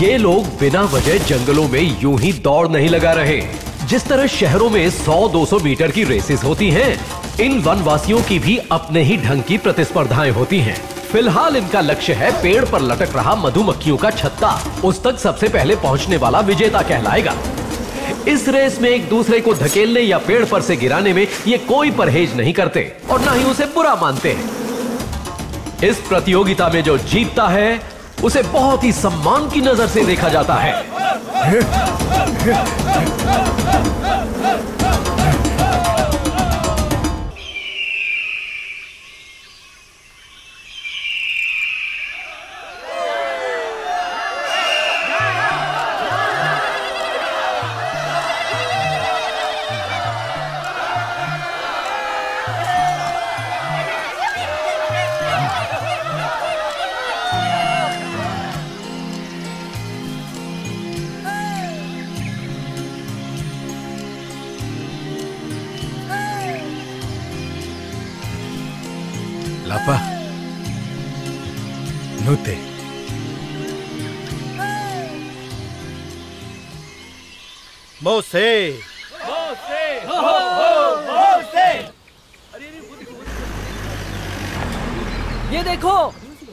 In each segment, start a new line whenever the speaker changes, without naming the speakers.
ये लोग बिना वजह जंगलों में यूं ही दौड़ नहीं लगा रहे। जिस तरह शहरों में 100-200 मीटर की रेसेस होती हैं, इन वनवासियों की भी अपने ही ढंग की प्रतिस्पर्धाएं होती हैं। फिलहाल इनका लक्ष्य है पेड़ पर लटक रहा मधुमक्खियों का छत्ता। उस तक सबसे पहले पहुंचने वाला विजेता कहलाएगा। इस रेस में एक दूसरे को धकेलने या पेड़ पर से गिराने में ये कोई परहेज नहीं करते और ना ही उसे बुरा मानते हैं। इस प्रतियोगिता में जो जीतता है उसे बहुत ही सम्मान की नजर से देखा जाता है।
Lapa. Nute.
Mose.
ये देखो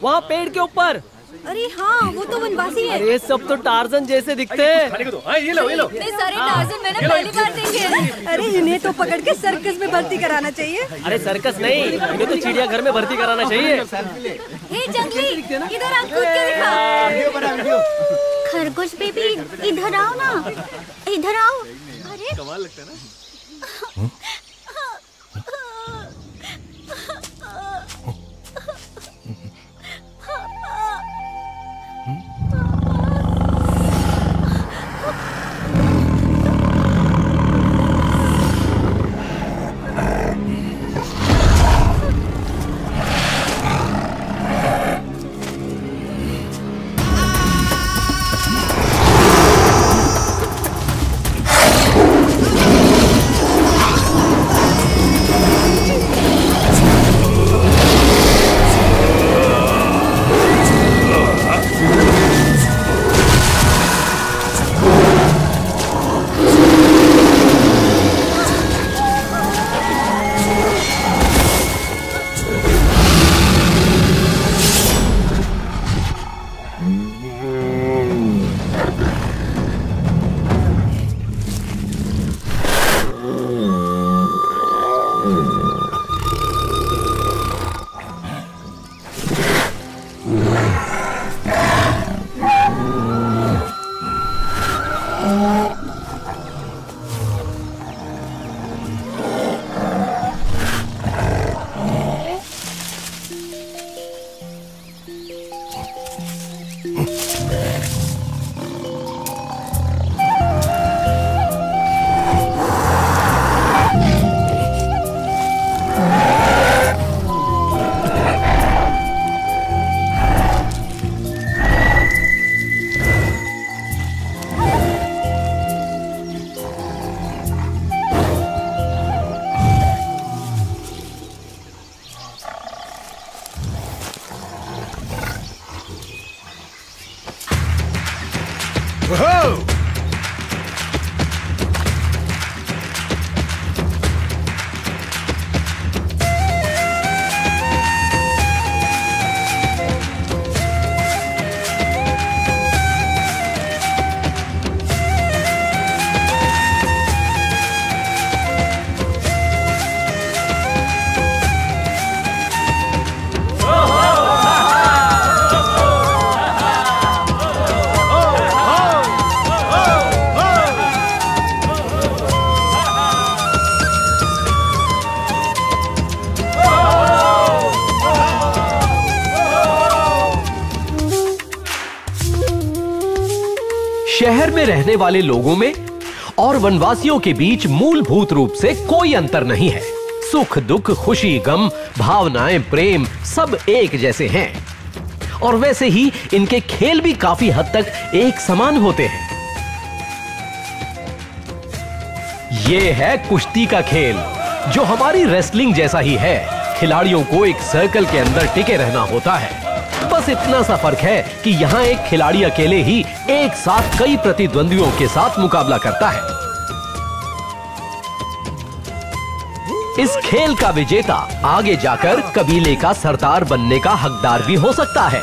वहाँ पेड़ के ऊपर।
अरे हाँ, वो तो वनवासी है।
अरे सब तो टार्जन जैसे दिखते हैं।
ये लो।
इतने सारे टार्जन मैंने पहली बार देखे। अरे इन्हें तो पकड़ के सर्कस में भर्ती कराना चाहिए।
अरे सर्कस नहीं, इन्हें तो चिड़ियाघर में भर्ती कराना चाहिए।
हे जंगली, इधर आ, कूद के दिखा। खरगोश बेबी, इधर आओ ना, इधर आओ। अरे
कमाल लगता है ना।
Whoa!
शहर में रहने वाले लोगों में और वनवासियों के बीच मूलभूत रूप से कोई अंतर नहीं है। सुख दुख, खुशी गम, भावनाएं, प्रेम सब एक जैसे हैं। और वैसे ही इनके खेल भी काफी हद तक एक समान होते हैं। ये है कुश्ती का खेल, जो हमारी रेसलिंग जैसा ही है। खिलाड़ियों को एक सर्कल के अंदर टिके रहना होता है। बस इतना सा फर्क है कि यहाँ एक खिलाड़ी अकेले ही एक साथ कई प्रतिद्वंदियों के साथ मुकाबला करता है। इस खेल का विजेता आगे जाकर कबीले का सरदार बनने का हकदार भी हो सकता है।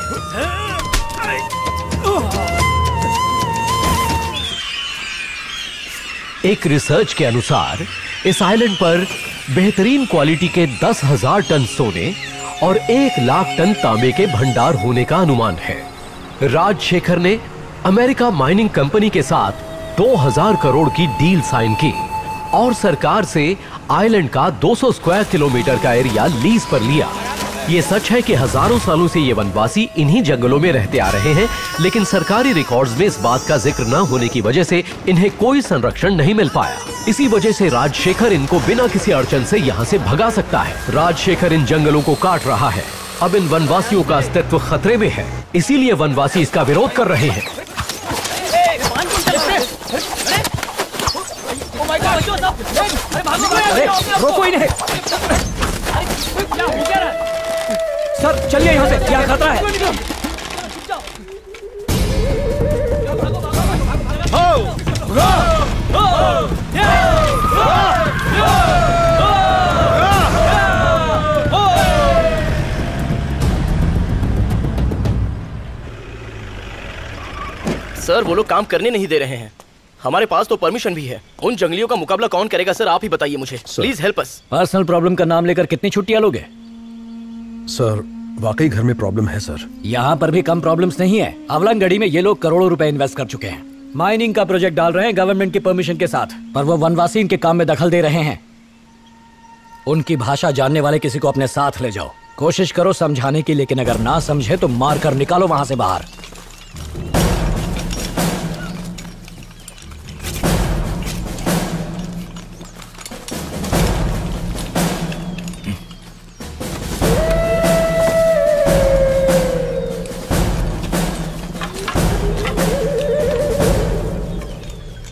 एक रिसर्च के अनुसार इस आइलैंड पर बेहतरीन क्वालिटी के 10,000 टन सोने और 1 लाख टन तांबे के भंडार होने का अनुमान है। राजशेखर ने अमेरिका माइनिंग कंपनी के साथ 2000 करोड़ की डील साइन की और सरकार से आइलैंड का 200 स्क्वायर किलोमीटर का एरिया लीज पर लिया। ये सच है कि हजारों सालों से ये वनवासी इन्हीं जंगलों में रहते आ रहे हैं, लेकिन सरकारी रिकॉर्ड्स में इस बात का जिक्र न होने की वजह से इन्हें कोई संरक्षण नहीं मिल पाया। इसी वजह से राजशेखर इनको बिना किसी अड़चन से यहाँ से भगा सकता है। राजशेखर इन जंगलों को काट रहा है। अब इन वनवासियों का अस्तित्व खतरे में है, इसीलिए वनवासी इसका विरोध कर रहे हैं।
रोको इन्हें। सर चलिए यहाँ से, यहाँ खतरा है।
सर वो लोग काम करने नहीं दे रहे हैं। हमारे पास तो परमिशन भी है। उन जंगलियों का मुकाबला कौन करेगा सर, आप ही बताइए मुझे। Please help us.
Personal problem का नाम लेकर कितनी छुट्टियां लोगे?
सर वाकई घर में प्रॉब्लम है सर।
यहाँ पर भी कम प्रॉब्लम्स नहीं है। अवलंगड़ी में ये लोग करोड़ों रुपए इन्वेस्ट कर चुके हैं। माइनिंग का प्रोजेक्ट डाल रहे हैं गवर्नमेंट की परमिशन के साथ, पर वो वनवासी इनके काम में दखल दे रहे हैं। उनकी भाषा जानने वाले किसी को अपने साथ ले जाओ। कोशिश करो समझाने की, लेकिन अगर ना समझे तो मार कर निकालो वहां से बाहर।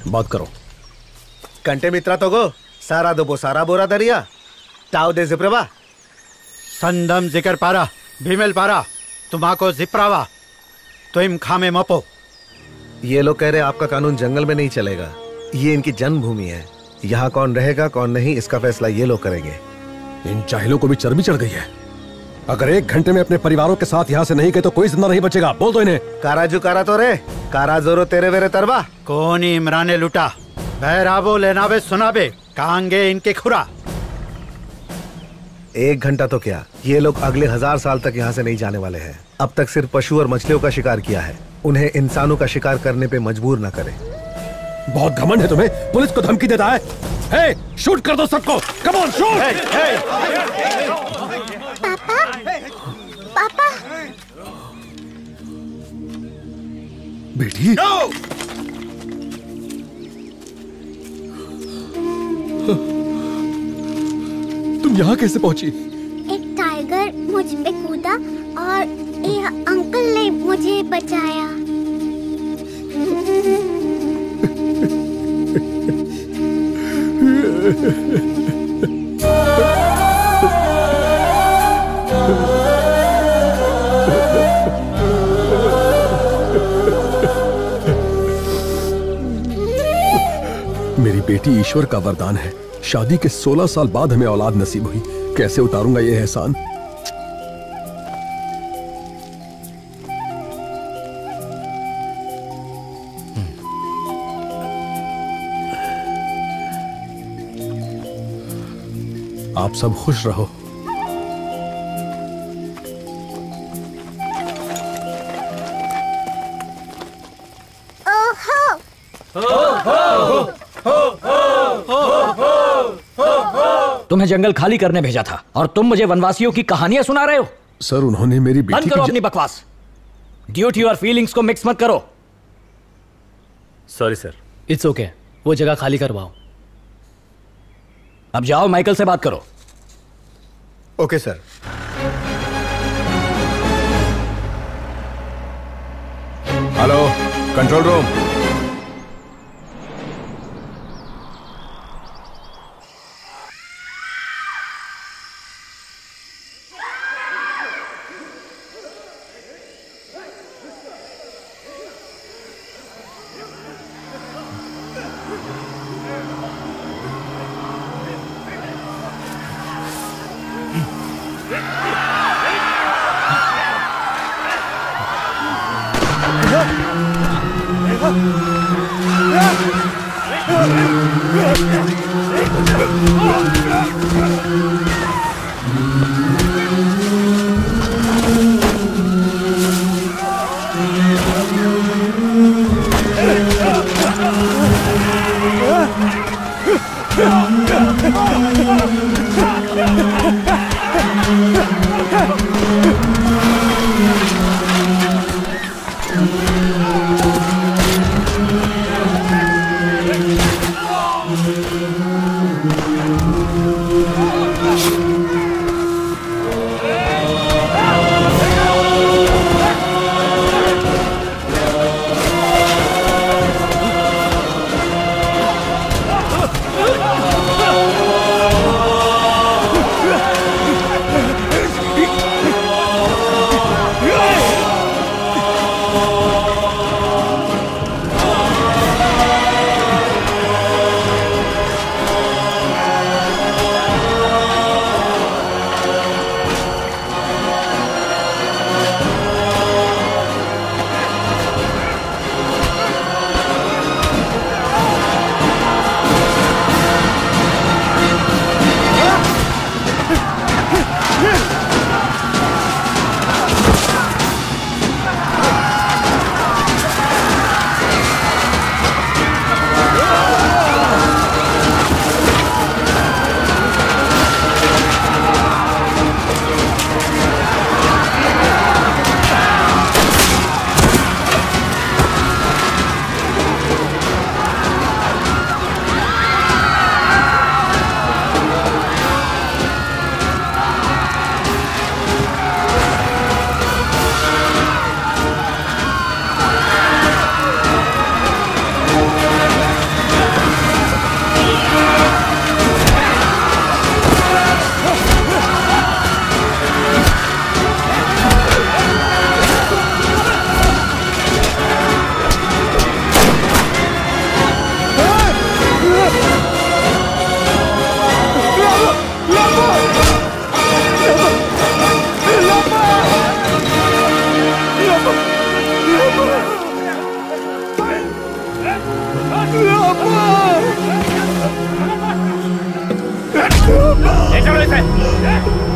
बात करो।
कंटे मित्रा तो गो सारा दो सारा बोरा दरिया ताव दे जिप्रावा
संदम जिकर पारा भीमेल पारा तुम्हाको जिप्रावा तुम खामे मपो।
ये लोग कह रहे आपका कानून जंगल में नहीं चलेगा। ये इनकी जन्मभूमि है। यहाँ कौन रहेगा कौन नहीं इसका फैसला ये लोग करेंगे।
इन जाहिलों को भी चर्बी चढ़ गई है। अगर 1 घंटे में अपने परिवारों के साथ यहाँ से नहीं गए तो कोई जिंदा नहीं बचेगा। बोल दो इन्हें।
काराजू कारा तो रे कारा जोरो तेरे वेरे तरवा
कौन इमराने लुटा बहराबो लेनावे सुनाबे कांगे इनके खुरा।
1 घंटा तो क्या, ये लोग अगले 1000 साल तक यहाँ से नहीं जाने वाले हैं। अब तक सिर्फ पशु और मछलियों का शिकार किया है। उन्हें इंसानों का शिकार करने पे मजबूर न करें।
बहुत घमंड है तुम्हें, पुलिस को धमकी देता है। हे, शूट कर दो सबको। Come on shoot.
पापा
बेटी तुम यहाँ कैसे पहुंची?
एक टाइगर मुझ पे कूदा और ये अंकल ने मुझे बचाया।
मेरी बेटी ईश्वर का वरदान है। शादी के 16 साल बाद हमें औलाद नसीब हुई। कैसे उतारूंगा ये एहसान। आप सब खुश रहो।
तुम्हें जंगल खाली करने भेजा था और तुम मुझे वनवासियों की कहानियां सुना रहे हो।
सर उन्होंने मेरी बेटी
बंद करो अपनी बकवास। ड्यू टू योर फीलिंग्स को मिक्स मत करो।
Sorry sir.
It's okay. वो जगह खाली करवाओ। अब जाओ माइकल से बात करो।
Okay sir.
Hello, control room.
ले चलो इसे।